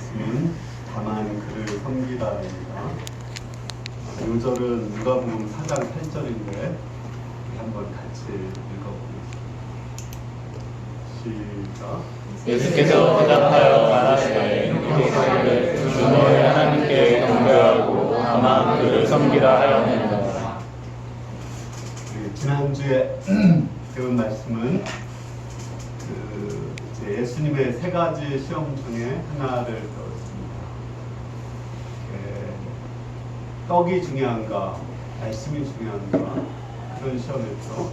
말씀은 다만 그를 섬기다입니다. 이 절은 누가복음 4장 8절인데 한번 같이 읽어보겠습니다. 시작. 예수께서 대답하여 말하시되 이스라엘을 주 너의 하나님께 경배하고 다만 그를 섬기라 하였느니라. 지난주에 배운 말씀은 이제 예수님의 세 가지 시험 중에 하나를 배웠습니다. 떡이 중요한가, 말씀이 중요한가, 그런 시험에서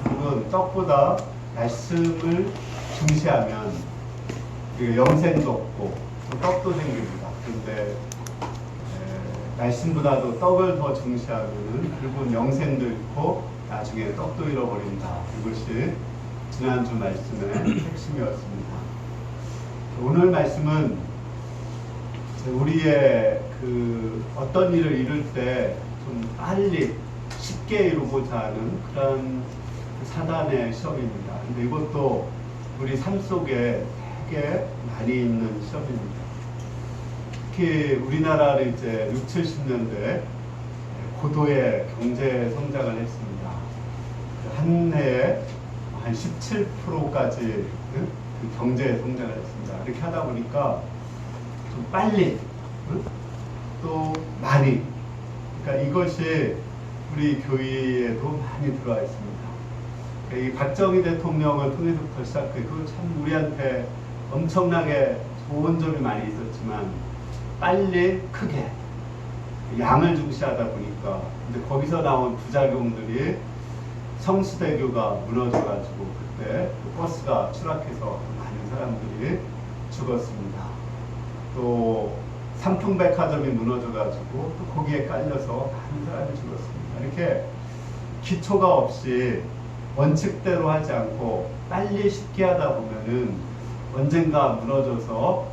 결국은 떡보다 말씀을 중시하면 영생도 없고 떡도 생깁니다. 그런데 말씀보다도 떡을 더 중시하면 결국은 영생도 잃고 나중에 떡도 잃어버린다. 이것이 지난주 말씀의 핵심이었습니다. 오늘 말씀은 우리의 어떤 일을 이룰 때 좀 빨리 쉽게 이루고자 하는 그런 사단의 시험입니다. 근데 이것도 우리 삶 속에 되게 많이 있는 시험입니다. 특히 우리나라를 이제 60, 70년대 고도의 경제 성장을 했습니다. 한 해에 한 17%까지 그 경제 성장을 했습니다. 이렇게 하다 보니까 좀 빨리 또 많이, 그러니까 이것이 우리 교회에도 많이 들어와 있습니다. 이 박정희 대통령을 통해서부터 시작했고 참 우리한테 엄청나게 좋은 점이 많이 있었지만 빨리 크게 양을 중시하다 보니까 근데 거기서 나온 부작용들이 성수대교가 무너져가지고 그때 버스가 추락해서 많은 사람들이 죽었습니다. 또 삼풍백화점이 무너져가지고 또 거기에 깔려서 많은 사람이 죽었습니다. 이렇게 기초가 없이 원칙대로 하지 않고 빨리 쉽게 하다 보면은 언젠가 무너져서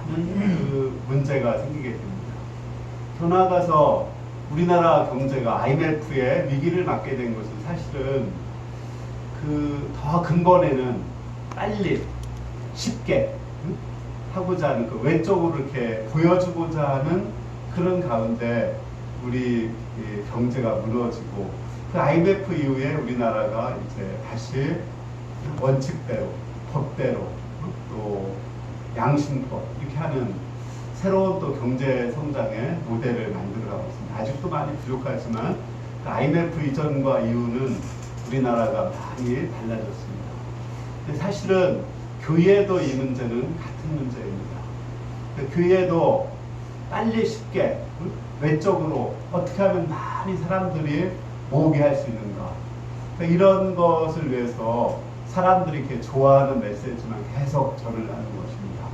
많은 그 문제가 생기게 됩니다. 더 나아가서 우리나라 경제가 IMF의 위기를 맞게 된 것은 사실은 더 근본에는 빨리 쉽게 하고자 하는 그 외적으로 이렇게 보여주고자 하는 그런 가운데 우리 경제가 무너지고 그 IMF 이후에 우리나라가 이제 다시 원칙대로 법대로 또 양심법 이렇게 하는 새로운 또 경제 성장의 모델을 만들어가고 있습니다. 아직도 많이 부족하지만 그 IMF 이전과 이후는 우리나라가 많이 달라졌습니다. 근데 사실은 교회도 이 문제는 같은 문제입니다. 교회도 빨리 쉽게 외적으로 어떻게 하면 많이 사람들이 모으게 할 수 있는가, 이런 것을 위해서 사람들이 이렇게 좋아하는 메시지만 계속 전을 하는 것입니다.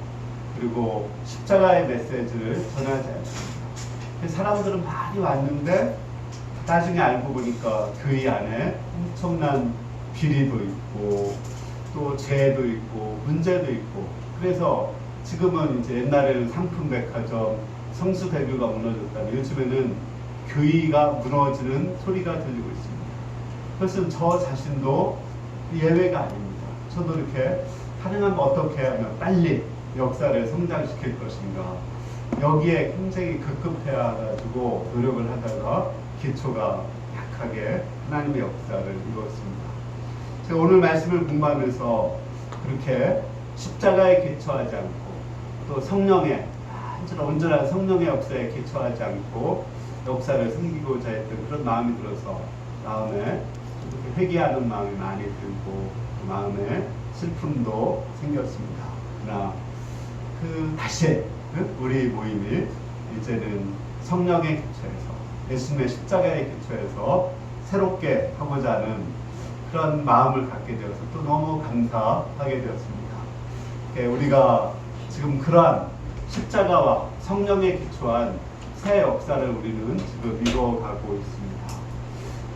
그리고 십자가의 메시지를 전하지 않습니다. 사람들은 많이 왔는데 나중에 알고 보니까 교회 안에 엄청난 비리도 있고 또 죄도 있고 문제도 있고, 그래서 지금은 이제 옛날에는 상품백화점, 성수대교가 무너졌다면 요즘에는 교회가 무너지는 소리가 들리고 있습니다. 그래서 저 자신도 예외가 아닙니다. 저도 이렇게 가능하면 어떻게 하면 빨리 역사를 성장시킬 것인가, 여기에 굉장히 급급해가지고 노력을 하다가 기초가 약하게 하나님의 역사를 이루었습니다. 제가 오늘 말씀을 공부하면서 그렇게 십자가에 기초하지 않고 또 성령의 온전한 성령의 역사에 기초하지 않고 역사를 섬기고자 했던 그런 마음이 들어서 마음에 회개하는 마음이 많이 들고 그 마음에 슬픔도 생겼습니다. 그러나 다시 우리 모임이 이제는 성령의 기초에서 예수님의 십자가의 기초에서 새롭게 하고자 하는 그런 마음을 갖게 되어서 또 너무 감사하게 되었습니다. 우리가 지금 그러한 십자가와 성령에 기초한 새 역사를 우리는 지금 이루어가고 있습니다.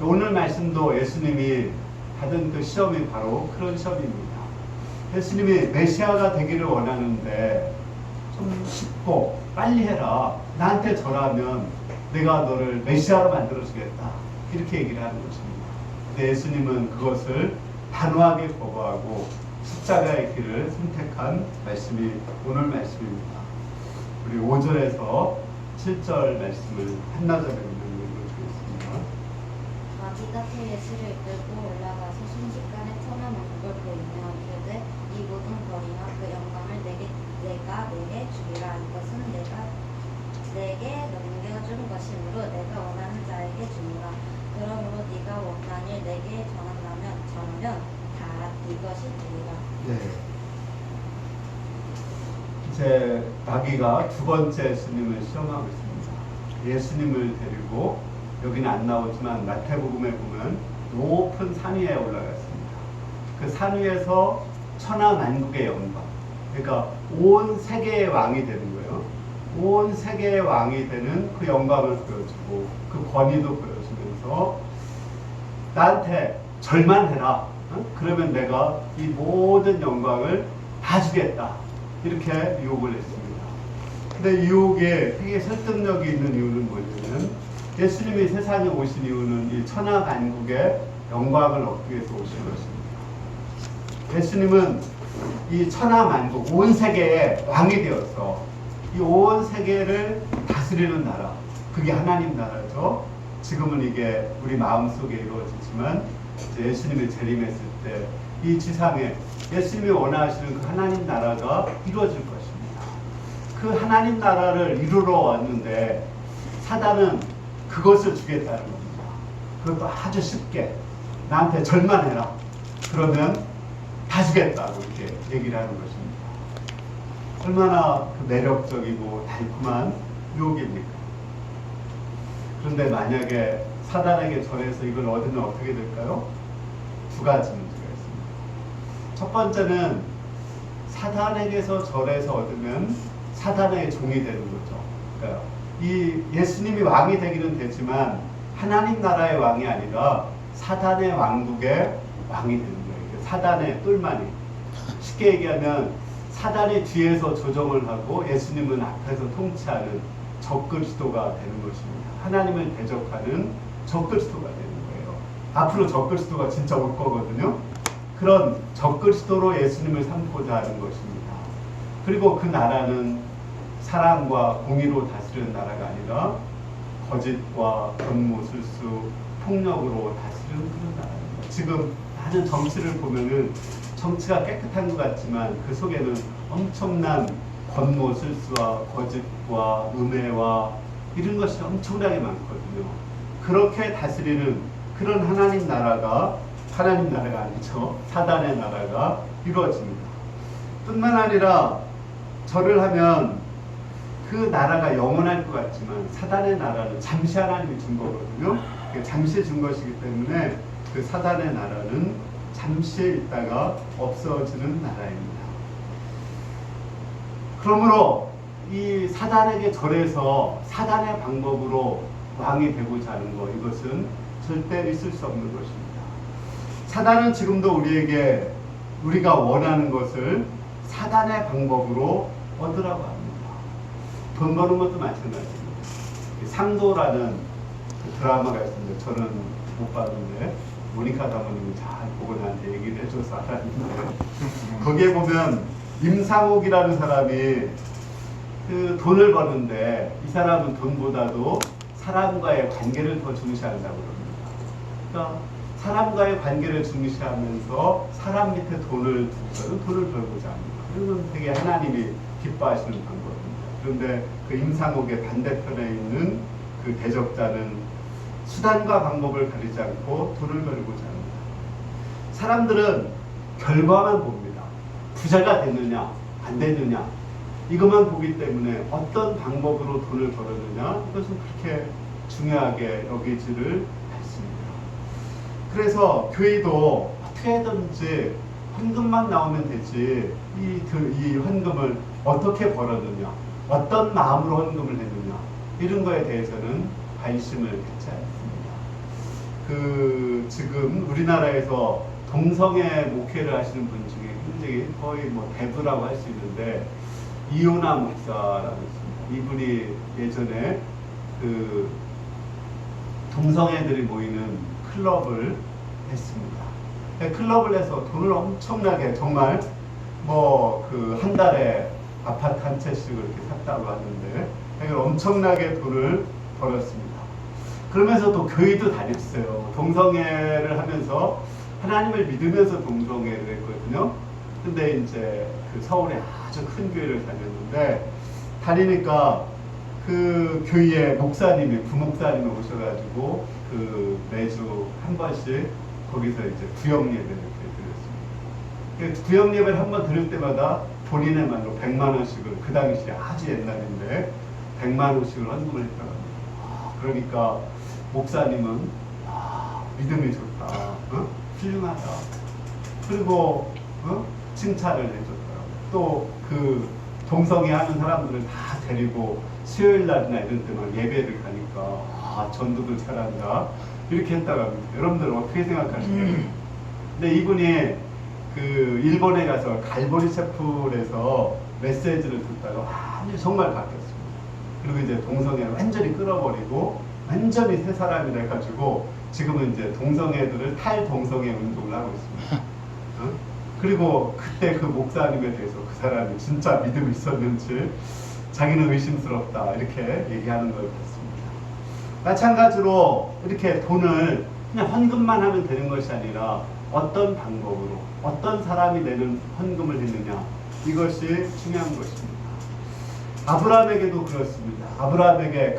오늘 말씀도 예수님이 받은 그 시험이 바로 그런 시험입니다. 예수님이 메시아가 되기를 원하는데 좀 쉽고 빨리 해라, 나한테 절하면 내가 너를 메시아로 만들어주겠다, 이렇게 얘기를 하는 것입니다. 근데 예수님은 그것을 단호하게 거부하고 십자가의 길을 선택한 말씀이 오늘 말씀입니다. 우리 5절에서 7절 말씀을 한나절에 읽어주겠습니다. 마귀가 또 예수를 이끌고 올라가서 순식간에 천하 만국을 보이며 이르되 이 모든 권위와 그 영광을 내가 내게 주리라. 이것은 내가 내게 넘겨준 것이므로 내가 원하는 자에게 주니라. 그러므로 네가 원하니 내게 전하면 다 이것이 되리라. 네. 이제 마귀가 두 번째 예수님을 시험하고 있습니다. 예수님을 데리고 여기는 안 나오지만 마태복음에 보면 높은 산 위에 올라갔습니다. 그 산 위에서 천하 만국의 영광, 그러니까 온 세계의 왕이 되는 거예요. 온 세계의 왕이 되는 그 영광을 보여주고 그 권위도 보여주면서 나한테 절만 해라. 그러면 내가 이 모든 영광을 다 주겠다. 이렇게 유혹을 했습니다. 근데 유혹에 되게 설득력이 있는 이유는 뭐냐면 예수님이 세상에 오신 이유는 이 천하 만국의 영광을 얻기 위해서 오신 것입니다. 예수님은 이 천하 만국, 온 세계의 왕이 되어서 이 온 세계를 다스리는 나라, 그게 하나님 나라죠. 지금은 이게 우리 마음속에 이루어지지만 예수님이 재림했을 때 이 지상에 예수님이 원하시는 그 하나님 나라가 이루어질 것입니다. 그 하나님 나라를 이루러 왔는데 사단은 그것을 주겠다는 겁니다. 그것도 아주 쉽게 나한테 절만해라. 그러면 다 주겠다고 이렇게 얘기를 하는 것입니다. 얼마나 그 매력적이고 달콤한 유혹입니까? 그런데 만약에 사단에게 절해서 이걸 얻으면 어떻게 될까요? 두 가지 문제가 있습니다. 첫 번째는 사단에게서 절해서 얻으면 사단의 종이 되는 거죠. 그러니까 이 예수님이 왕이 되기는 되지만 하나님 나라의 왕이 아니라 사단의 왕국의 왕이 되는 거예요. 사단의 똘마니. 쉽게 얘기하면 사단이 뒤에서 조정을 하고 예수님은 앞에서 통치하는 적그리스도가 되는 것입니다. 하나님을 대적하는 적그리스도가 되는 거예요. 앞으로 적그리스도가 진짜 올 거거든요. 그런 적그리스도로 예수님을 삼고자 하는 것입니다. 그리고 그 나라는 사랑과 공의로 다스리는 나라가 아니라 거짓과 권모술수, 폭력으로 다스리는 그런 나라입니다. 지금 많은 정치를 보면은 정치가 깨끗한 것 같지만 그 속에는 엄청난 권모술수와 거짓과 음해와 이런 것이 엄청나게 많거든요. 그렇게 다스리는 그런 하나님 나라가 아니죠. 사단의 나라가 이루어집니다. 뿐만 아니라 절을 하면 그 나라가 영원할 것 같지만 사단의 나라는 잠시 하나님이 준 거거든요. 잠시 준 것이기 때문에 그 사단의 나라는 잠시 있다가 없어지는 나라입니다. 그러므로 이 사단에게 절해서 사단의 방법으로 왕이 되고자 하는 것, 이것은 절대 있을 수 없는 것입니다. 사단은 지금도 우리에게 우리가 원하는 것을 사단의 방법으로 얻으라고 합니다. 돈 버는 것도 마찬가지입니다. 상도라는 그 드라마가 있습니다. 저는 못 봤는데 모니카 사모님이 잘 보고 나한테 얘기를 해줘서 알았는데 거기에 보면 임상옥이라는 사람이 그 돈을 버는데 이 사람은 돈보다도 사람과의 관계를 더 중시한다고 그럽니다. 그러니까 사람과의 관계를 중시하면서 사람 밑에 돈을 두고서는 돈을 벌고자 합니다. 그러면 되게 하나님이 기뻐하시는 방법입니다. 그런데 그 임상옥의 반대편에 있는 그 대적자는 수단과 방법을 가리지 않고 돈을 벌고자 합니다. 사람들은 결과만 봅니다. 부자가 됐느냐 안 됐느냐 이것만 보기 때문에 어떤 방법으로 돈을 벌었느냐 이것은 그렇게 중요하게 여기지를 않습니다. 그래서 교회도 어떻게든지 헌금만 나오면 되지 이 헌금을 어떻게 벌었느냐 어떤 마음으로 헌금을 했느냐 이런 거에 대해서는 관심을 갖지 않습니다. 지금 우리나라에서 동성애 목회를 하시는 분 중에 굉장히 거의 뭐 대부라고 할 수 있는데 이호나 목사라고 있습니다. 이분이 예전에 동성애들이 모이는 클럽을 했습니다. 클럽을 해서 돈을 엄청나게 정말 뭐 그 한 달에 아파트 한 채씩 이렇게 샀다고 하는데 그걸 엄청나게 돈을 벌었습니다. 그러면서 또 교회도 다녔어요. 동성애를 하면서 하나님을 믿으면서 동성애를 했거든요. 근데 이제 그 서울에 아주 큰 교회를 다녔는데 다니니까 그 교회에 목사님이 부목사님이 오셔가지고 그 매주 한 번씩 거기서 이제 구역 예배를 이렇게 드렸습니다. 구역 예배를 한 번 들을 때마다 본인의 말로 100만 원씩을 그 당시에 아주 옛날인데 100만 원씩을 헌금을 했다고 합니다. 그러니까 목사님은 믿음이 좋다, 훌륭하다. 그리고 칭찬을 해줬더라고요. 또 그 동성애 하는 사람들을 다 데리고 수요일 날이나 이런 때만 예배를 가니까 전도도 잘한다 이렇게 했다고 합니다. 여러분들 어떻게 생각하시나요? 근데 이분이 그 일본에 가서 갈보리 채플에서 메시지를 듣다가 정말 바뀌었습니다. 그리고 이제 동성애를 완전히 끌어버리고 완전히 새 사람이 돼가지고 지금은 이제 동성애들을 탈동성애 운동을 하고 있습니다. 그리고 그때 그 목사님에 대해서 그 사람이 진짜 믿음이 있었는지 자기는 의심스럽다 이렇게 얘기하는 걸 봤습니다. 마찬가지로 이렇게 돈을 그냥 헌금만 하면 되는 것이 아니라 어떤 방법으로 어떤 사람이 내는 헌금을 했느냐 이것이 중요한 것입니다. 아브라함에게도 그렇습니다. 아브라함에게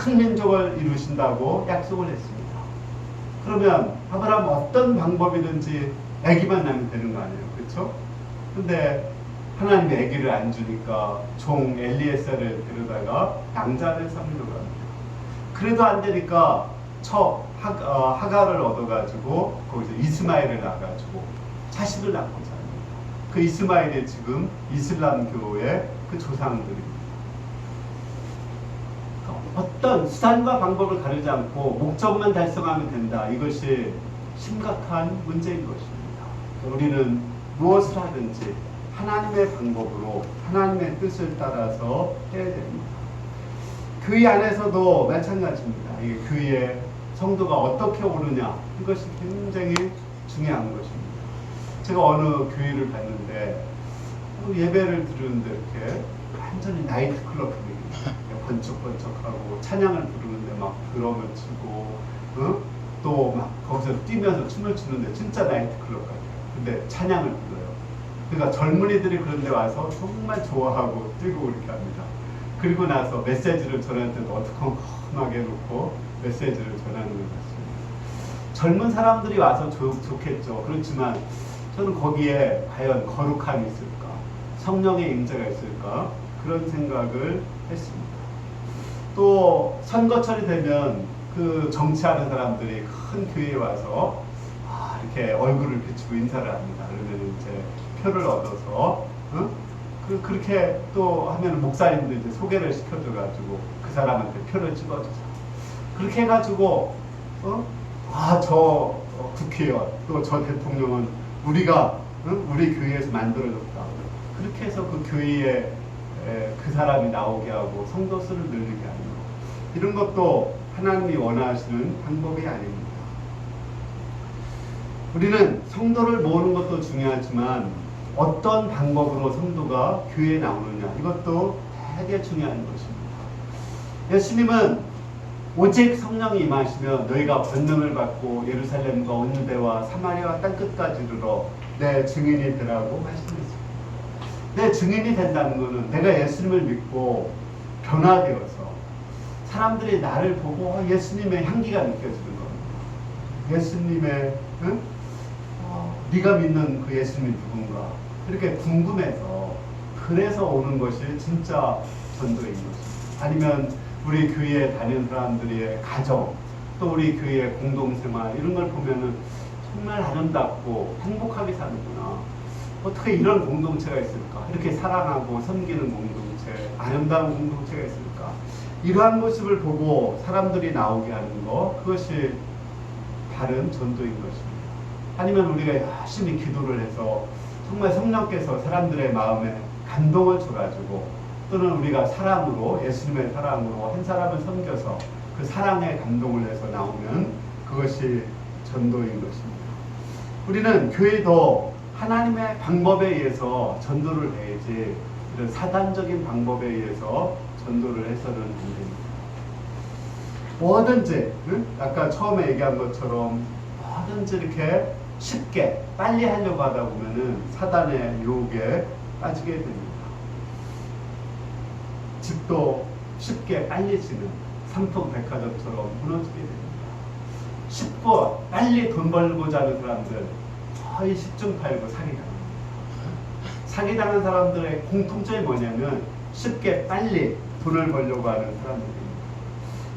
큰 민족을 이루신다고 약속을 했습니다. 그러면 아브라함은 어떤 방법이든지 아기만 낳으면 되는 거 아니에요? 그렇죠? 근데 하나님이 아기를 안 주니까 종 엘리에셀을 데려다가 양자를 삼으려고 합니다. 그래도 안 되니까 하가를 얻어가지고 거기서 이스마엘을 낳아가지고 자식을 낳고자 합니다. 그 이스마엘이 지금 이슬람교의 그 조상들입니다. 어떤 수단과 방법을 가리지 않고 목적만 달성하면 된다. 이것이 심각한 문제인 것입니다. 우리는 무엇을 하든지 하나님의 방법으로 하나님의 뜻을 따라서 해야 됩니다. 교회 안에서도 마찬가지입니다. 이 교회의 성도가 어떻게 오느냐 이것이 굉장히 중요한 것입니다. 제가 어느 교회를 갔는데 예배를 들으는데 이렇게 완전히 나이트클럽 분위기 번쩍번쩍하고 찬양을 부르는데 막 드럼을 치고 또 막 거기서 뛰면서 춤을 추는데 진짜 나이트클럽 같아요. 근데 찬양을 불러요. 그러니까 젊은이들이 그런데 와서 정말 좋아하고 뛰고 이렇게 합니다. 그리고 나서 메시지를 전할 때도 어두컴컴하게 해놓고 메시지를 전하는 것 같습니다. 젊은 사람들이 와서 좋겠죠. 그렇지만 저는 거기에 과연 거룩함이 있을까? 성령의 임재가 있을까? 그런 생각을 했습니다. 또 선거철이 되면 그 정치하는 사람들이 큰 교회에 와서 이렇게 얼굴을 비추고 인사를 합니다. 그러면 이제 표를 얻어서 그렇게 또 하면 목사님도 이제 소개를 시켜줘가지고 그 사람한테 표를 찍어주자. 그렇게 해가지고 저 국회의원 또 저 대통령은 우리가 우리 교회에서 만들어줬다. 그렇게 해서 그 교회에 그 사람이 나오게 하고 성도 수를 늘리게 하는 것. 이런 것도 하나님이 원하시는 방법이 아닙니다. 우리는 성도를 모으는 것도 중요하지만 어떤 방법으로 성도가 교회에 나오느냐 이것도 되게 중요한 것입니다. 예수님은 오직 성령이 임하시면 너희가 권능을 받고 예루살렘과 온 유대와 사마리아 땅끝까지 이르러 내 증인이 되라고 말씀했습니다. 내 증인이 된다는 것은 내가 예수님을 믿고 변화되어서 사람들이 나를 보고 예수님의 향기가 느껴지는 겁니다. 예수님의 네가 믿는 그 예수님이 누군가 이렇게 궁금해서 그래서 오는 것이 진짜 전도인 것입니다. 아니면 우리 교회에 다니는 사람들의 가정 또 우리 교회의 공동생활 이런 걸 보면은 정말 아름답고 행복하게 사는구나. 어떻게 이런 공동체가 있을까? 이렇게 사랑하고 섬기는 공동체, 아름다운 공동체가 있을까? 이러한 모습을 보고 사람들이 나오게 하는 것, 그것이 바른 전도인 것입니다. 아니면 우리가 열심히 기도를 해서 정말 성령께서 사람들의 마음에 감동을 줘가지고 또는 우리가 사랑으로 예수님의 사랑으로 한 사람을 섬겨서 그 사랑에 감동을 해서 나오면 그것이 전도인 것입니다. 우리는 교회도 하나님의 방법에 의해서 전도를 해야지 이런 사단적인 방법에 의해서 전도를 해서는 안 됩니다. 뭐든지 아까 처음에 얘기한 것처럼 뭐든지 이렇게 쉽게 빨리 하려고 하다 보면은 사단의 유혹에 빠지게 됩니다. 집도 쉽게 빨리 지는 삼통백화점처럼 무너지게 됩니다. 쉽고 빨리 돈 벌고자 하는 사람들 거의 십중 팔구 사기당합니다. 사기당한 사람들의 공통점이 뭐냐면 쉽게 빨리 돈을 벌려고 하는 사람들입니다.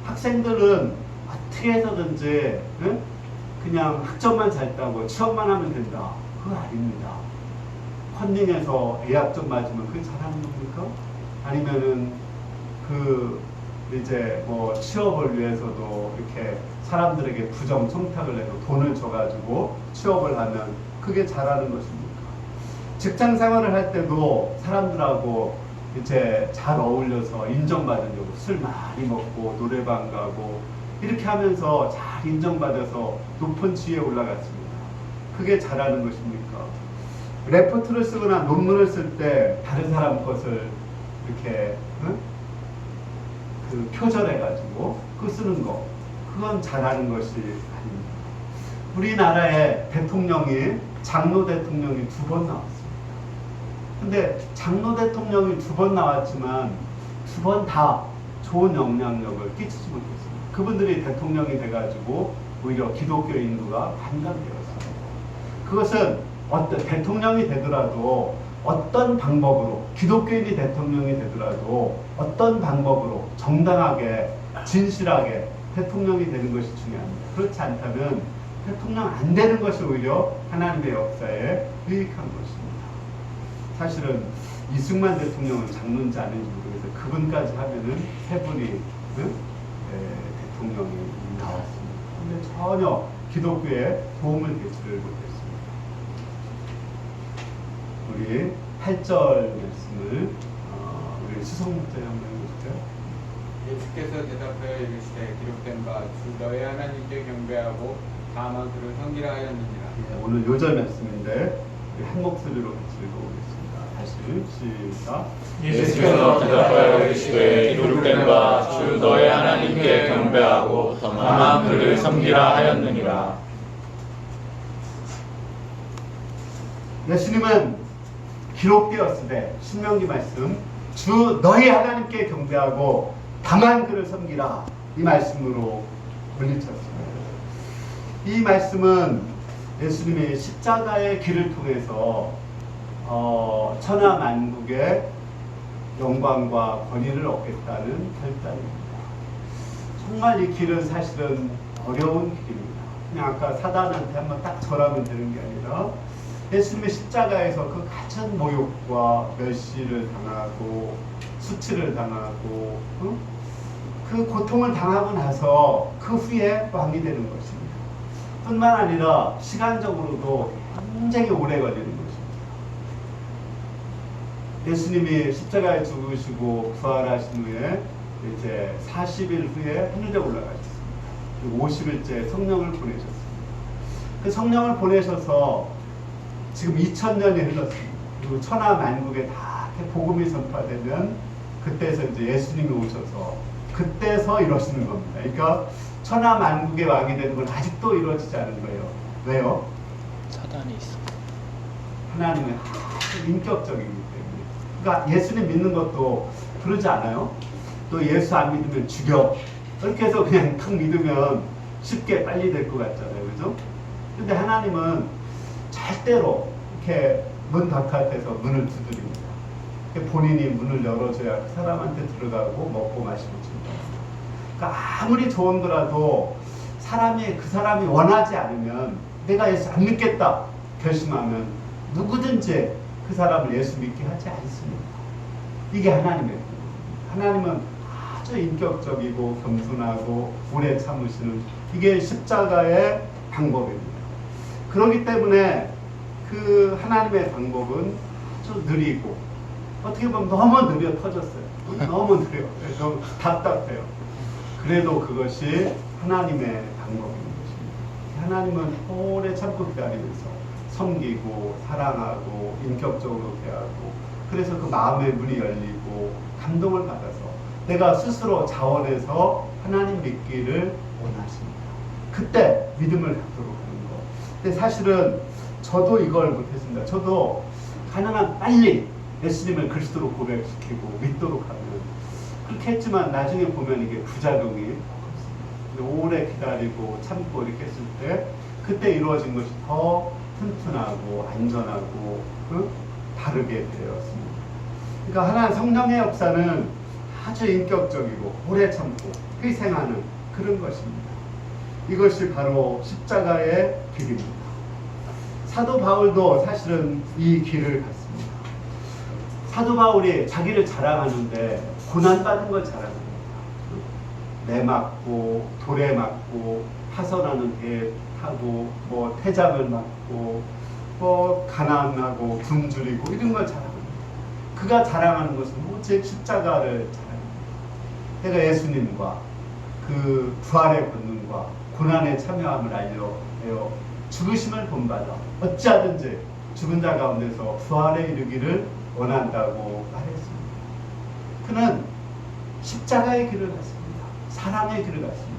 학생들은 어떻게 해서든지 그냥 학점만 잘 따고 취업만 하면 된다. 그거 아닙니다. 펀딩해서 예약점 맞으면 그게 잘하는 겁니까? 아니면은 이제 뭐 취업을 위해서도 이렇게 사람들에게 부정 청탁을 해서 돈을 줘가지고 취업을 하면 그게 잘하는 것입니까? 직장 생활을 할 때도 사람들하고 이제 잘 어울려서 인정받으려고 술 많이 먹고 노래방 가고 이렇게 하면서 잘 인정받아서 높은 지위에 올라갔습니다. 그게 잘하는 것입니까? 레포트를 쓰거나 논문을 쓸 때 다른 사람 것을 이렇게 표절해가지고 그 쓰는 거 그건 잘하는 것이 아닙니다. 우리나라의 대통령이 장로 대통령이 2번 나왔습니다. 근데 장로 대통령이 2번 나왔지만 2번 다 좋은 영향력을 끼치지 못했습니다. 그분들이 대통령이 돼가지고 오히려 기독교 인구가 반감되었습니다. 그것은 어떤 대통령이 되더라도 어떤 방법으로 기독교인이 대통령이 되더라도 어떤 방법으로 정당하게 진실하게 대통령이 되는 것이 중요합니다. 그렇지 않다면 대통령 안 되는 것이 오히려 하나님의 역사에 유익한 것입니다. 사실은 이승만 대통령은 장로인지 아닌지 모르겠어요. 그분까지 하면은 세 분이 대통령이 나왔습니다. 근데 전혀 기독교에 도움을 되지를 못했습니다. 우리 8절 말씀을 우리 수성 목사님 한번 해주세요. 예수께서 대답하여 이르시되 기록된 바 주 너의 하나님께 경배하고 다만 그를 섬기라 하였느니라. 네, 오늘 요절 말씀인데 우리 한 목소리로 같이 읽어보겠습니다. 다시 시작. 예수께서 대답하여 이르시되 기록된 바 주 너의 하나님께 경배하고 다만 그를 섬기라 하였느니라. 예수님은 기록되었으되 신명기 말씀 주 너희 하나님께 경배하고 다만 그를 섬기라 이 말씀으로 물리쳤습니다. 이 말씀은 예수님이 십자가의 길을 통해서 천하만국의 영광과 권위를 얻겠다는 결단입니다. 정말 이 길은 사실은 어려운 길입니다. 그냥 아까 사단한테 한번 딱 절하면 되는 게 아니라 예수님의 십자가에서 그 가진 모욕과 멸시를 당하고 수치를 당하고 그 고통을 당하고 나서 그 후에 왕이 되는 것입니다. 뿐만 아니라 시간적으로도 굉장히 오래 걸리는 것입니다. 예수님이 십자가에 죽으시고 부활하신 후에 이제 40일 후에 하늘에 올라가셨습니다. 50일째 성령을 보내셨습니다. 그 성령을 보내셔서 지금 2000년이 흘렀습니다. 그리고 천하 만국에 다 복음이 전파되면 그때서 이제 예수님이 오셔서 그때서 이루어지는 겁니다. 그러니까 천하 만국의 왕이 되는 건 아직도 이루어지지 않은 거예요. 왜요? 사단이 있어. 하나님은 인격적이기 때문에. 그러니까 예수님 믿는 것도 그러지 않아요? 또 예수 안 믿으면 죽여. 이렇게 해서 그냥 탁 믿으면 쉽게 빨리 될 것 같잖아요. 그죠? 근데 하나님은 절대로 이렇게 문 바깥에서 문을 두드립니다. 본인이 문을 열어줘야 그 사람한테 들어가고 먹고 마시고 준다. 그러니까 아무리 좋은 거라도 그 사람이 원하지 않으면 내가 예수 안 믿겠다 결심하면 누구든지 그 사람을 예수 믿게 하지 않습니다. 이게 하나님의 하나님은 아주 인격적이고 겸손하고 오래 참으시는 이게 십자가의 방법입니다. 그렇기 때문에 그 하나님의 방법은 아주 느리고 어떻게 보면 너무 느려 터졌어요. 너무 느려. 너무 답답해요. 그래도 그것이 하나님의 방법인 것입니다. 하나님은 오래 참고 기다리면서 섬기고 사랑하고 인격적으로 대하고 그래서 그 마음의 문이 열리고 감동을 받아서 내가 스스로 자원해서 하나님 믿기를 원하십니다. 그때 믿음을 갖도록 하는 거. 근데 사실은 저도 이걸 못했습니다. 저도 가능한 빨리 예수님을 그리스도로 고백시키고 믿도록 하면 그렇게 했지만 나중에 보면 이게 부작용이 없습니다. 오래 기다리고 참고 이렇게 했을 때 그때 이루어진 것이 더 튼튼하고 안전하고 다르게 되었습니다. 그러니까 하나님 성령의 역사는 아주 인격적이고 오래 참고 희생하는 그런 것입니다. 이것이 바로 십자가의 길입니다. 사도 바울도 사실은 이 길을 갔습니다. 사도 바울이 자기를 자랑하는데 고난받은 걸 자랑합니다. 매 맞고 돌에 맞고 파선하는 배 타고 뭐 태장을 맞고 뭐 가난하고 굶주리고 이런 걸 자랑합니다. 그가 자랑하는 것은 오직 십자가를 자랑합니다. 내가 예수님과 그 부활의 권능과 고난에 참여함을 알려 죽으심을 본받아 어찌하든지 죽은 자 가운데서 부활에 이르기를 원한다고 말했습니다. 그는 십자가의 길을 갔습니다. 사랑의 길을 갔습니다.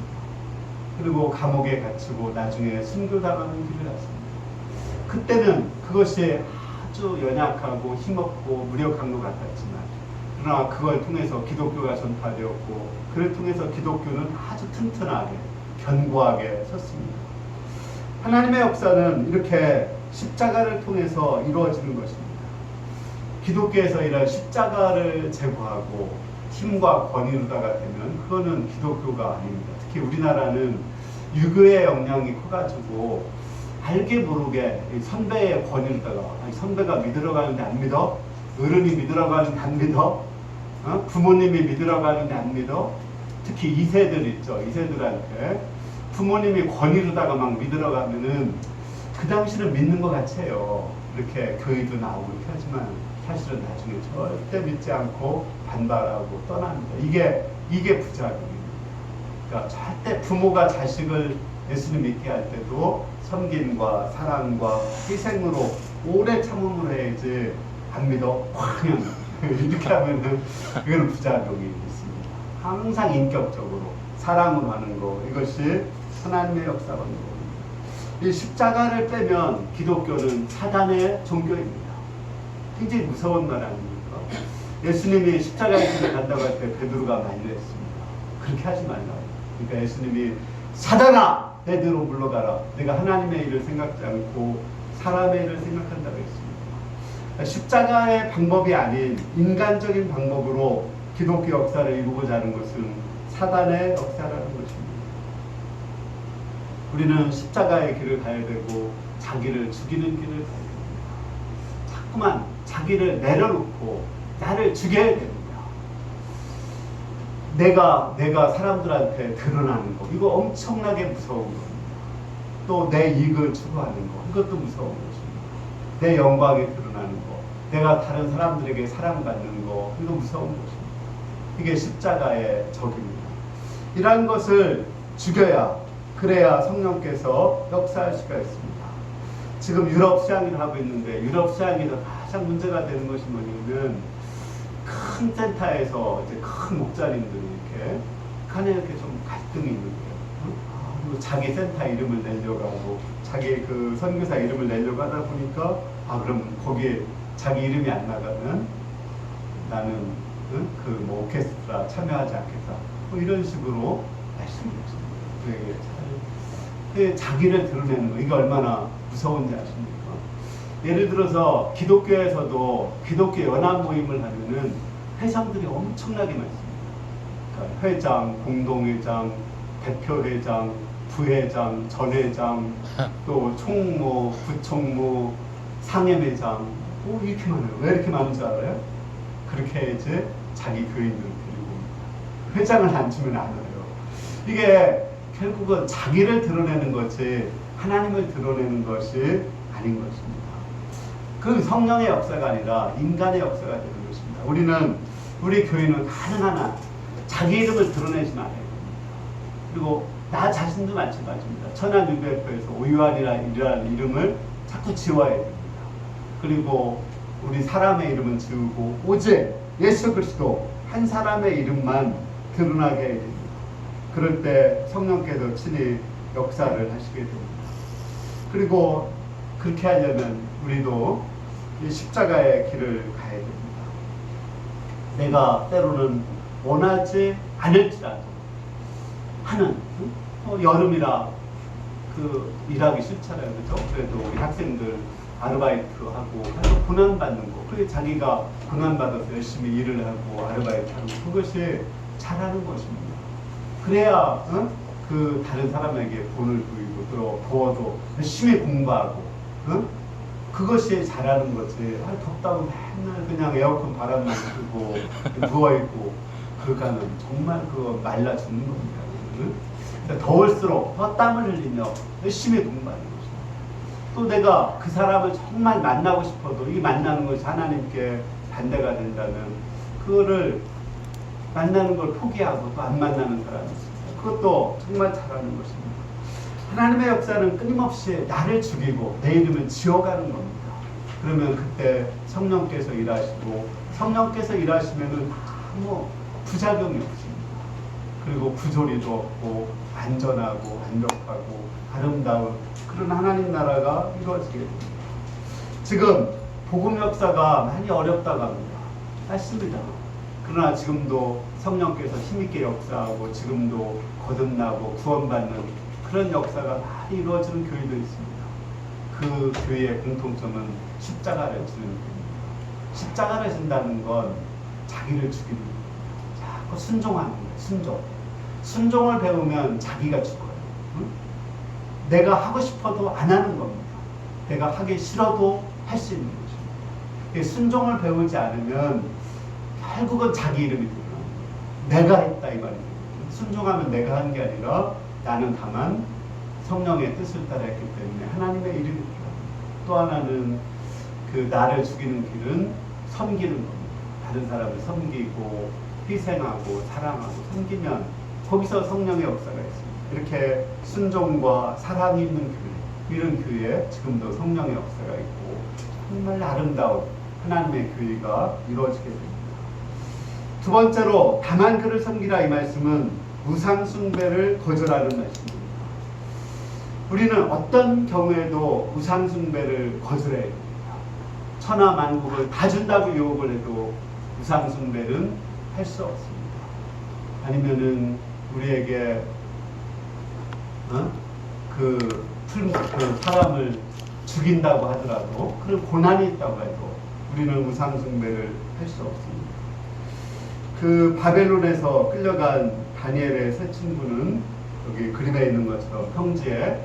그리고 감옥에 갇히고 나중에 순교당하는 길을 갔습니다. 그때는 그것이 아주 연약하고 힘없고 무력한 것 같았지만 그러나 그걸 통해서 기독교가 전파되었고 그를 통해서 기독교는 아주 튼튼하게 견고하게 섰습니다. 하나님의 역사는 이렇게 십자가를 통해서 이루어지는 것입니다. 기독교에서 이런 십자가를 제거하고 힘과 권위로다가 되면 그거는 기독교가 아닙니다. 특히 우리나라는 유교의 영향이 커가지고 알게 모르게 선배의 권위로다가 선배가 믿으러 가는데 안 믿어? 어른이 믿으러 가는데 안 믿어? 부모님이 믿으러 가는데 안 믿어? 특히 2세들 있죠. 2세들한테 부모님이 권위로다가 막 믿으러 가면은 그 당시는 믿는 것 같아요. 이렇게 교회도 나오고 이렇게 하지만 사실은 나중에 절대 믿지 않고 반발하고 떠납니다. 이게 부작용입니다. 그러니까 절대 부모가 자식을 예수님 믿게 할 때도 섬김과 사랑과 희생으로 오래 참음으로 해야지 안 믿어 그냥 이렇게 하면은 그건 부작용이 있습니다. 항상 인격적으로 사랑으로 하는 거 이것이 하나님의 역사가 있는 겁니다. 이 십자가를 빼면 기독교는 사단의 종교입니다. 굉장히 무서운 말 아닙니까? 예수님이 십자가의 길을 간다고 할 때 베드로가 만류했습니다. 그렇게 하지 말라. 그러니까 예수님이 사단아 내 뒤로 물러가라. 내가 하나님의 일을 생각지 않고 사람의 일을 생각한다고 했습니다. 십자가의 방법이 아닌 인간적인 방법으로 기독교 역사를 이루고자 하는 것은 사단의 역사라는 것입니다. 우리는 십자가의 길을 가야 되고 자기를 죽이는 길을 가야 됩니다. 자꾸만 자기를 내려놓고 나를 죽여야 됩니다. 내가 사람들한테 드러나는 거 이거 엄청나게 무서운 겁니다. 또 내 이익을 추구하는 거 이것도 무서운 것입니다. 내 영광이 드러나는 거 내가 다른 사람들에게 사랑받는 거 이거 무서운 것입니다. 이게 십자가의 적입니다. 이러한 것을 죽여야 그래야 성령께서 역사할 수가 있습니다. 지금 유럽 수양회를 하고 있는데 유럽 수양회에서 가장 문제가 되는 것이 뭐냐면 큰 센터에서 이제 큰 목자님들이 이렇게 간에 이렇게 좀 갈등이 있는 거예요. 그리고 자기 센터 이름을 내려고 하고 자기 그 선교사 이름을 내려고 하다 보니까 그럼 거기에 자기 이름이 안 나가면 나는 그 뭐 오케스트라 참여하지 않겠다. 뭐 이런 식으로 말씀드렸습니다. 그게 자기를 드러내는 거 이게 얼마나 무서운지 아십니까? 예를 들어서 기독교에서도 기독교 연합 모임을 하면은 회장들이 엄청나게 많습니다. 그러니까 회장, 공동회장, 대표회장, 부회장, 전회장, 또 총무, 부총무, 상임회장, 이렇게 많아요. 왜 이렇게 많은 줄 알아요? 그렇게 해야지 자기 교인들을 데리고 옵니다. 회장을 안 주면 안 와요. 이게 결국은 자기를 드러내는 것이 하나님을 드러내는 것이 아닌 것입니다. 그 성령의 역사가 아니라 인간의 역사가 되는 것입니다. 우리 교회는 하나하나 자기 이름을 드러내지 말아야 됩니다. 그리고 나 자신도 마찬가지입니다. 천안유배교에서 오유환이라는 이름을 자꾸 지워야 됩니다. 그리고 우리 사람의 이름은 지우고 오직 예수 그리스도 한 사람의 이름만 드러나게 해야 됩니다. 그럴 때 성령께서 친히 역사를 하시게 됩니다. 그리고 그렇게 하려면 우리도 이 십자가의 길을 가야 됩니다. 내가 때로는 원하지 않을지라도 하는 여름이라 일하기 싫잖아요, 그죠? 그래도 우리 학생들 아르바이트하고 해서 고난받는 거, 그게 자기가 고난받아서 열심히 일을 하고 아르바이트하고 그것이 잘하는 것입니다. 그래야 그 다른 사람에게 본을 보이고 또 더워도 열심히 공부하고 그것이 잘하는 거지. 덥다고 맨날 그냥 에어컨 바람만 쐬고 누워있고 그거는 정말 그거 말라 죽는 겁니다. 더울수록 더 땀을 흘리며 열심히 공부하는 것입니다. 또 내가 그 사람을 정말 만나고 싶어도 이 만나는 것이 하나님께 반대가 된다면 그거를 만나는 걸 포기하고 또 안 만나는 사람이 있습니다. 그것도 정말 잘하는 것입니다. 하나님의 역사는 끊임없이 나를 죽이고 내 이름을 지어가는 겁니다. 그러면 그때 성령께서 일하시고 성령께서 일하시면은 아무 부작용이 없습니다. 그리고 부조리도 없고 안전하고 완벽하고 아름다운 그런 하나님 나라가 이루어지게 됩니다. 지금 복음 역사가 많이 어렵다고 합니다. 맞습니다. 그러나 지금도 성령께서 힘있게 역사하고 지금도 거듭나고 구원받는 그런 역사가 많이 이루어지는 교회도 있습니다. 그 교회의 공통점은 십자가를 지는 겁니다. 십자가를 진다는 건 자기를 죽이는 겁니다. 자꾸 순종하는 거예요. 순종을 배우면 자기가 죽어요. 응? 내가 하고 싶어도 안 하는 겁니다. 내가 하기 싫어도 할 수 있는 것입니다. 순종을 배우지 않으면 결국은 자기 이름이 들어요. 내가 했다 이 말이에요. 순종하면 내가 한 게 아니라 나는 다만 성령의 뜻을 따라했기 때문에 하나님의 이름이 들어요. 또 하나는 그 나를 죽이는 길은 섬기는 겁니다. 다른 사람을 섬기고 희생하고 사랑하고 섬기면 거기서 성령의 역사가 있습니다. 이렇게 순종과 사랑이 있는 교회, 이런 교회에 지금도 성령의 역사가 있고 정말 아름다운 하나님의 교회가 이루어지게 됩니다. 두 번째로 다만 그를 섬기라 이 말씀은 우상 숭배를 거절하는 말씀입니다. 우리는 어떤 경우에도 우상 숭배를 거절해야 됩니다. 천하 만국을 다 준다고 유혹을 해도 우상 숭배는 할 수 없습니다. 아니면은 우리에게 그 사람을 죽인다고 하더라도 그런 고난이 있다고 해도 우리는 우상 숭배를 할 수 없습니다. 그 바벨론에서 끌려간 다니엘의 세 친구는 여기 그림에 있는 것처럼 평지에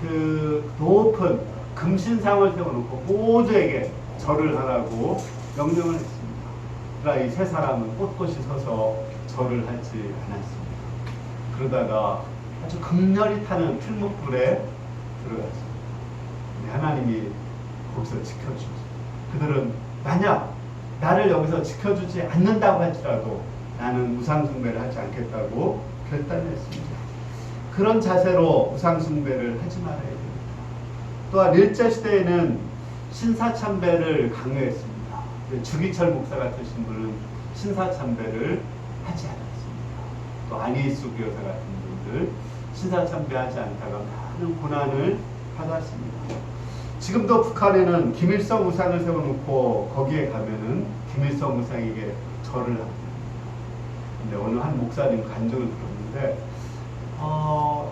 그 높은 금신상을 세워놓고 모두에게 절을 하라고 명령을 했습니다. 그러나 이 세 사람은 꼿꼿이 서서 절을 하지 않았습니다. 그러다가 아주 극렬히 타는 풀무불에 들어갔습니다. 하나님이 거기서 지켜주셨습니다. 그들은 만약 나를 여기서 지켜주지 않는다고 할지라도 나는 우상숭배를 하지 않겠다고 결단했습니다. 그런 자세로 우상숭배를 하지 말아야 됩니다. 또한 일제시대에는 신사참배를 강요했습니다. 주기철 목사 같으신 분은 신사참배를 하지 않았습니다. 또 안희수 교사 같은 분들 신사참배하지 않다가 많은 고난을 받았습니다. 지금도 북한에는 김일성 우상을 세워놓고 거기에 가면은 김일성 우상에게 절을 합니다. 근데 어느 한 목사님 간증을 들었는데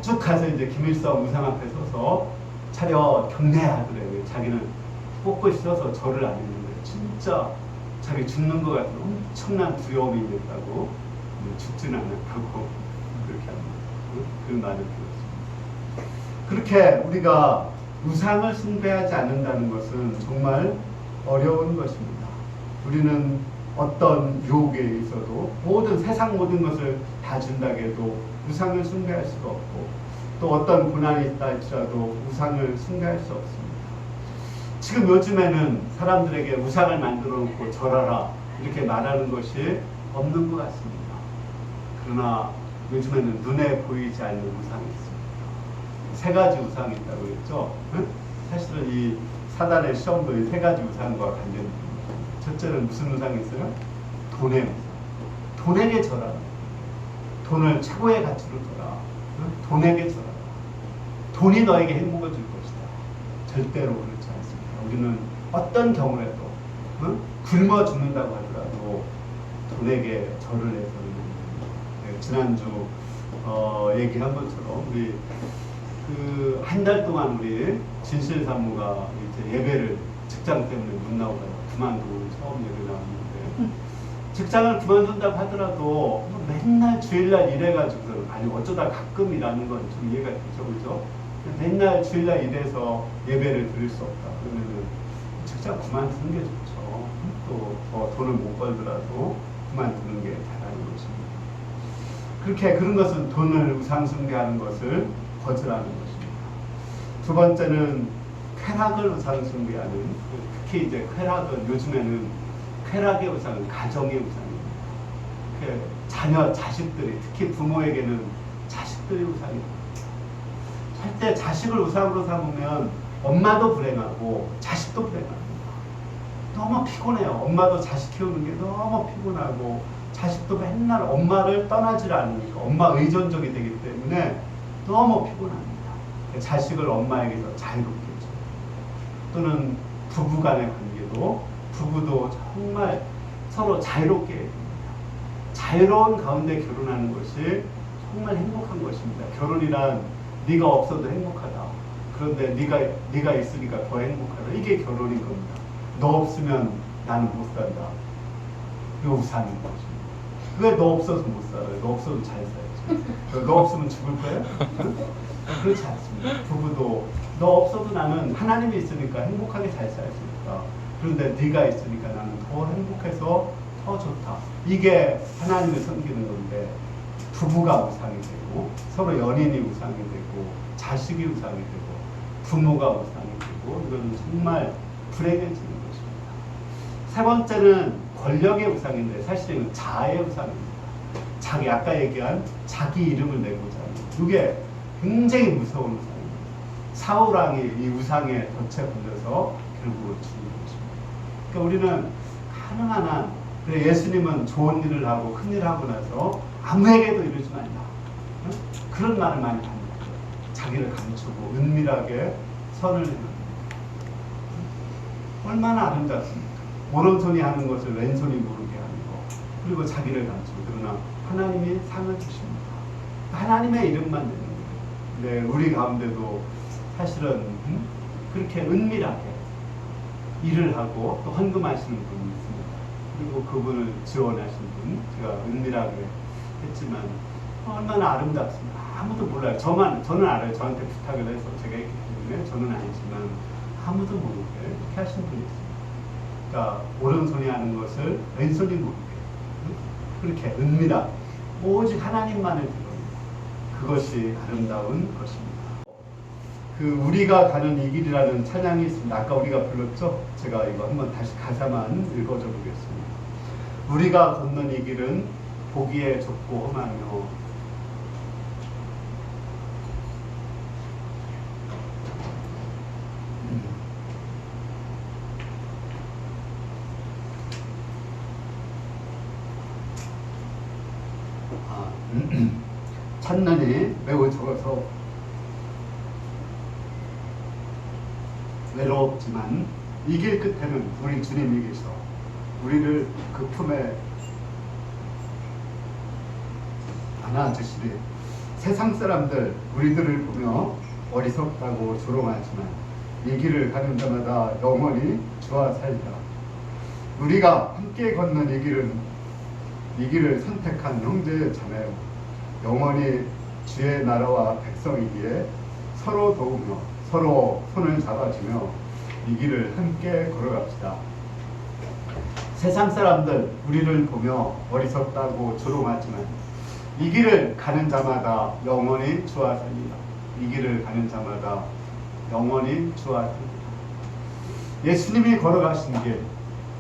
쭉 가서 이제 김일성 우상 앞에 서서 차려 경례하더래요. 자기는 꼿꼿이 서서 절을 안 했는데 진짜 자기 죽는 것 같은 엄청난 두려움이 있다고 죽지는 않았다고 그렇게 합니다. 그 말을 들었습니다. 그렇게 우리가 우상을 숭배하지 않는다는 것은 정말 어려운 것입니다. 우리는 어떤 유혹에 있어도 세상 모든 것을 다 준다고 해도 우상을 숭배할 수가 없고 또 어떤 고난이 있다 할지라도 우상을 숭배할 수 없습니다. 지금 요즘에는 사람들에게 우상을 만들어 놓고 절하라 이렇게 말하는 것이 없는 것 같습니다. 그러나 요즘에는 눈에 보이지 않는 우상이 있습니다. 세 가지 우상이 있다고 했죠. 사실은 이 사단의 시험도 이 세 가지 우상과 관련됩니다. 첫째는 무슨 우상이 있어요? 돈의 우상. 돈에게 절하라. 돈을 최고의 가치로 둬라. 돈에게 절하라. 돈이 너에게 행복을 줄 것이다. 절대로 그렇지 않습니다. 우리는 어떤 경우라도 굶어 죽는다고 하더라도 돈에게 절을 해서는 지난주 얘기한 것처럼 우리 그 한 달 동안 우리 진실 산모가 이제 예배를 직장 때문에 못 나오다가 그만두고 처음 예배 나왔는데 직장을 그만둔다고 하더라도 맨날 주일날 일해가지고 아니 어쩌다 가끔 일하는 건 좀 이해가 되죠, 그죠? 맨날 주일날 일해서 예배를 드릴 수 없다. 그러면은 직장 그만두는 게 좋죠. 또 돈을 못 벌더라도 그만두는 게 잘하는 것입니다. 그렇게 그런 것은 돈을 우상숭배하는 것을 거절하는 것입니다. 두 번째는 쾌락을 우상숭배하는, 특히 이제 쾌락은 요즘에는 쾌락의 우상은 가정의 우상입니다. 자녀, 자식들이, 특히 부모에게는 자식들이 우상입니다. 절대 자식을 우상으로 삼으면 엄마도 불행하고 자식도 불행합니다. 너무 피곤해요. 엄마도 자식 키우는 게 너무 피곤하고 자식도 맨날 엄마를 떠나질 않으니까 엄마 의존적이 되기 때문에 너무 피곤합니다. 자식을 엄마에게서 자유롭게 해줘. 또는 부부 간의 관계도 부부도 정말 서로 자유롭게 해야 됩니다. 자유로운 가운데 결혼하는 것이 정말 행복한 것입니다. 결혼이란 네가 없어도 행복하다. 그런데 네가 있으니까 더 행복하다. 이게 결혼인 겁니다. 너 없으면 나는 못 산다. 이거 우상인 것입니다. 왜 너 없어서 못 살아요? 너 없어도 잘 살지. 너 없으면 죽을 거야? 그렇지 않습니다. 부부도 너 없어도 나는 하나님이 있으니까 행복하게 잘 살 수 있다. 그런데 네가 있으니까 나는 더 행복해서 더 좋다. 이게 하나님을 섬기는 건데 부부가 우상이 되고 서로 연인이 우상이 되고 자식이 우상이 되고 부모가 우상이 되고 이건 정말 불행해지는 것입니다. 세 번째는 권력의 우상인데 사실은 자아의 우상입니다. 자기 아까 얘기한 자기 이름을 내고자 하는 이게 굉장히 무서운 우상입니다. 사울왕이 이 우상에 덫에 걸려서 결국은 죽는 것입니다. 그러니까 우리는 가능한 한 예수님은 좋은 일을 하고 큰 일을 하고 나서 아무에게도 이러지 말라. 그런 말을 많이 합니다. 자기를 감추고 은밀하게 선을 행합니다. 얼마나 아름답습니까? 오른손이 하는 것을 왼손이 모르게 하는 것. 그리고 자기를 감추고 그러나 하나님이 상을 주십니다. 하나님의 이름만 내는 거예요. 네, 우리 가운데도 사실은 그렇게 은밀하게 일을 하고 또 헌금하시는 분이 있습니다. 그리고 그분을 지원하신 분, 제가 은밀하게 했지만 얼마나 아름답습니다. 아무도 몰라요. 저는 알아요. 저한테 부탁을 해서 제가 했기 때문에 저는 아니지만 아무도 모르게 이렇게 하신 분이 있습니다. 그러니까 오른손이 하는 것을 왼손이 모르게 그렇게 은밀하게 오직 하나님만을 드러내는 그것이 아름다운 것입니다. 그 우리가 가는 이 길이라는 찬양이 있습니다. 아까 우리가 불렀죠? 제가 이거 한번 다시 가사만 읽어줘 보겠습니다. 우리가 걷는 이 길은 보기에 좁고 험하며 찾는이 매우 적어서 외롭지만 이 길 끝에는 우리 주님이 계셔 우리를 그 품에 안아주시리. 세상 사람들 우리들을 보며 어리석다고 조롱하지만 이 길을 가는 자마다 영원히 주와 살리라. 우리가 함께 걷는 이 길을 선택한 형제 자매요 영원히 주의 나라와 백성이기에 서로 도우며 서로 손을 잡아주며 이 길을 함께 걸어갑시다. 세상 사람들 우리를 보며 어리석다고 조롱하지만 이 길을 가는 자마다 영원히 주와 살리라. 이 길을 가는 자마다 영원히 주와 살리라. 예수님이 걸어가신 길,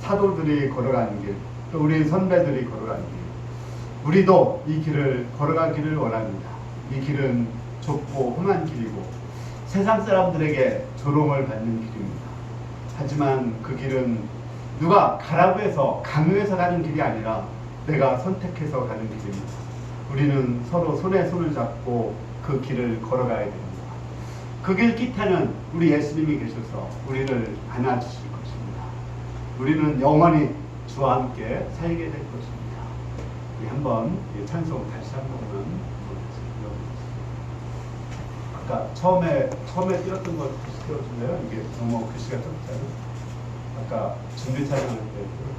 사도들이 걸어가는 길, 또 우리 선배들이 걸어가는 길, 우리도 이 길을 걸어가기를 원합니다. 이 길은 좁고 험한 길이고 세상 사람들에게 조롱을 받는 길입니다. 하지만 그 길은 누가 가라고 해서 강요해서 가는 길이 아니라 내가 선택해서 가는 길입니다. 우리는 서로 손에 손을 잡고 그 길을 걸어가야 됩니다. 그 길 끝에는 우리 예수님이 계셔서 우리를 안아주실 것입니다. 우리는 영원히 주와 함께 살게 될 것입니다. 우리 한번 이 찬송 다시 한 번만 불러보겠습니다. 아까 처음에 띄웠던 걸 다시 띄워줄래요? 이게 너무 글씨가 적잖아요. 아까 준비 촬영할 때.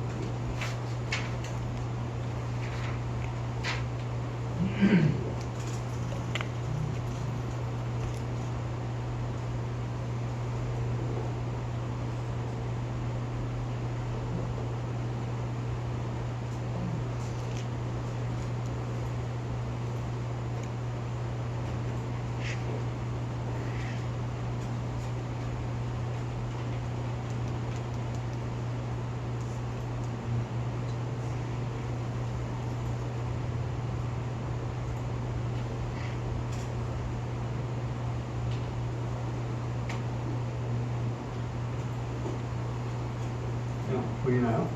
보이나요?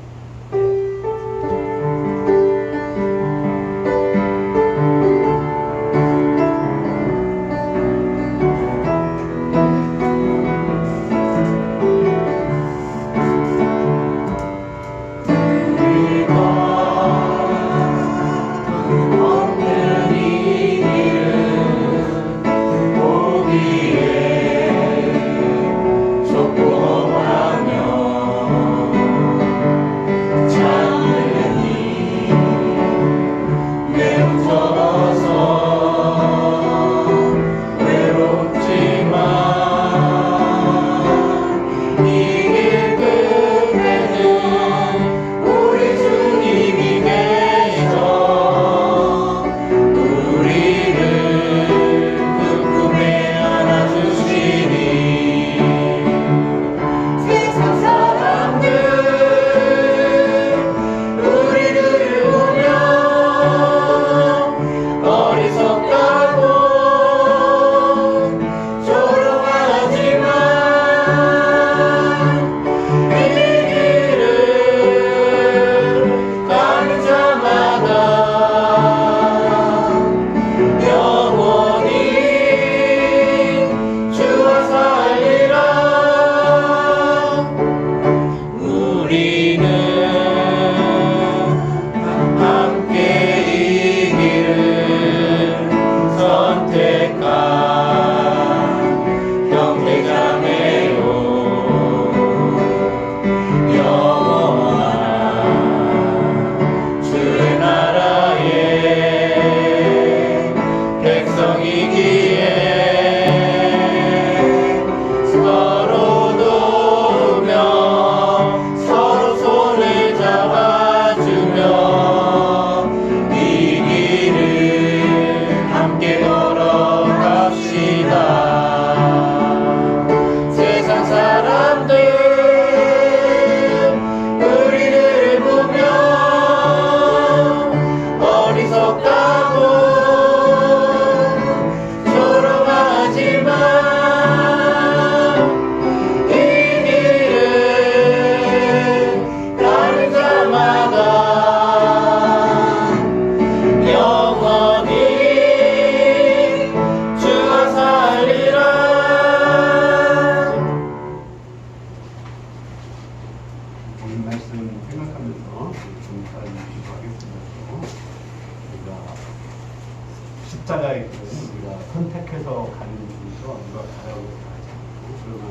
십자가의 길은 우리가 선택해서 가는 길이죠. 누가 가라고 하지 않고. 그러나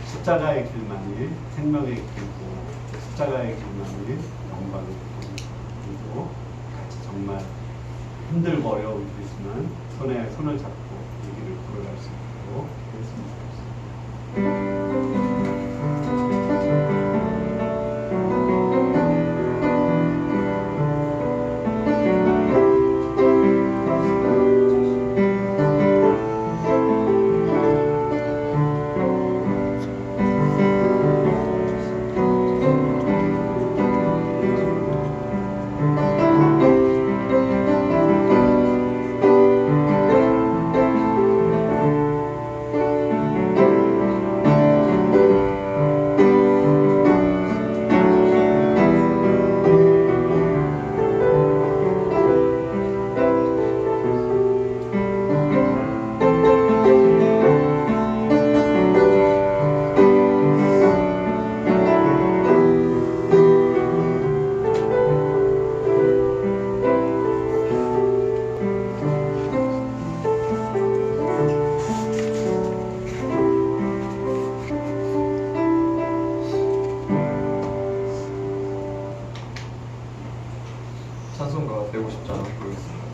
십자가의 길만이 생명의 길이고 십자가의 길만이 영광의 길이고 같이 정말 힘들고 어려울 수 있지만 손에 손을 잡고 이 길을 걸어갈 수 있도록 했습니다. 찬송가가 되고 싶지 않아 보였습니다.